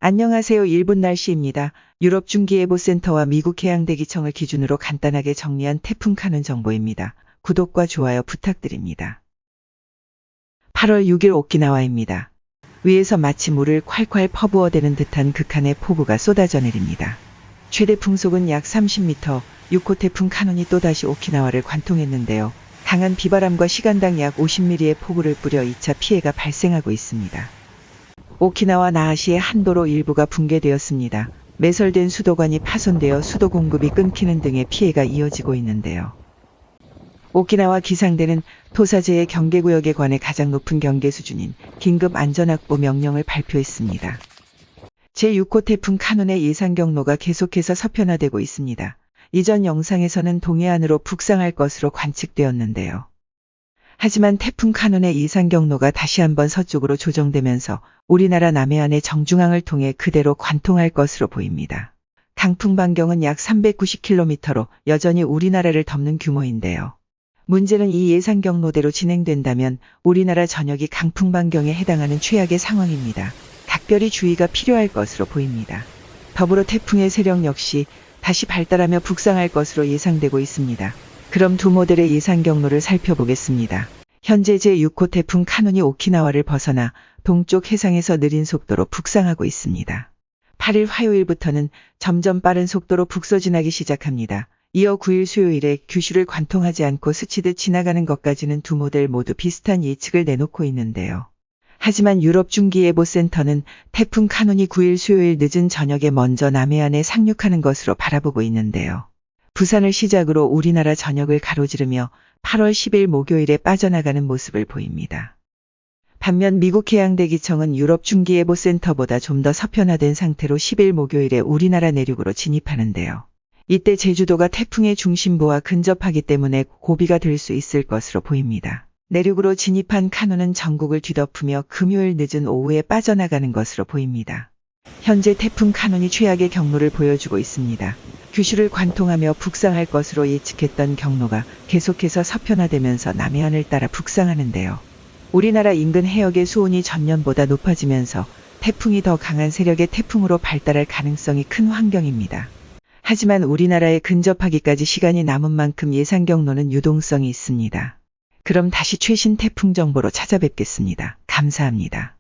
안녕하세요. 일본 날씨입니다. 유럽 중기예보센터와 미국 해양대기청을 기준으로 간단하게 정리한 태풍 카눈 정보입니다. 구독과 좋아요 부탁드립니다. 8월 6일 오키나와입니다. 위에서 마치 물을 콸콸 퍼부어대는 듯한 극한의 폭우가 쏟아져 내립니다. 최대 풍속은 약 30m, 6호 태풍 카눈이 또다시 오키나와를 관통했는데요. 강한 비바람과 시간당 약 50mm의 폭우를 뿌려 2차 피해가 발생하고 있습니다. 오키나와 나하시의 한 도로 일부가 붕괴되었습니다. 매설된 수도관이 파손되어 수도 공급이 끊기는 등의 피해가 이어지고 있는데요. 오키나와 기상대는 토사재해 경계구역에 관해 가장 높은 경계 수준인 긴급 안전확보 명령을 발표했습니다. 제6호 태풍 카눈의 예상 경로가 계속해서 서편화되고 있습니다. 이전 영상에서는 동해안으로 북상할 것으로 관측되었는데요. 하지만 태풍 카눈의 예상 경로가 다시 한번 서쪽으로 조정되면서 우리나라 남해안의 정중앙을 통해 그대로 관통할 것으로 보입니다. 강풍 반경은 약 390km로 여전히 우리나라를 덮는 규모인데요. 문제는 이 예상 경로대로 진행된다면 우리나라 전역이 강풍 반경에 해당하는 최악의 상황입니다. 각별히 주의가 필요할 것으로 보입니다. 더불어 태풍의 세력 역시 다시 발달하며 북상할 것으로 예상되고 있습니다. 그럼 두 모델의 예상 경로를 살펴보겠습니다. 현재 제6호 태풍 카눈이 오키나와를 벗어나 동쪽 해상에서 느린 속도로 북상하고 있습니다. 8일 화요일부터는 점점 빠른 속도로 북서진하기 시작합니다. 이어 9일 수요일에 규슈를 관통하지 않고 스치듯 지나가는 것까지는 두 모델 모두 비슷한 예측을 내놓고 있는데요. 하지만 유럽 중기예보센터는 태풍 카눈이 9일 수요일 늦은 저녁에 먼저 남해안에 상륙하는 것으로 바라보고 있는데요. 부산을 시작으로 우리나라 전역을 가로지르며 8월 10일 목요일에 빠져나가는 모습을 보입니다. 반면 미국 해양대기청은 유럽 중기예보센터보다 좀 더 서편화된 상태로 10일 목요일에 우리나라 내륙으로 진입하는데요. 이때 제주도가 태풍의 중심부와 근접하기 때문에 고비가 될 수 있을 것으로 보입니다. 내륙으로 진입한 카눈은 전국을 뒤덮으며 금요일 늦은 오후에 빠져나가는 것으로 보입니다. 현재 태풍 카눈이 최악의 경로를 보여주고 있습니다. 규슈를 관통하며 북상할 것으로 예측했던 경로가 계속해서 서편화되면서 남해안을 따라 북상하는데요. 우리나라 인근 해역의 수온이 전년보다 높아지면서 태풍이 더 강한 세력의 태풍으로 발달할 가능성이 큰 환경입니다. 하지만 우리나라에 근접하기까지 시간이 남은 만큼 예상 경로는 유동성이 있습니다. 그럼 다시 최신 태풍 정보로 찾아뵙겠습니다. 감사합니다.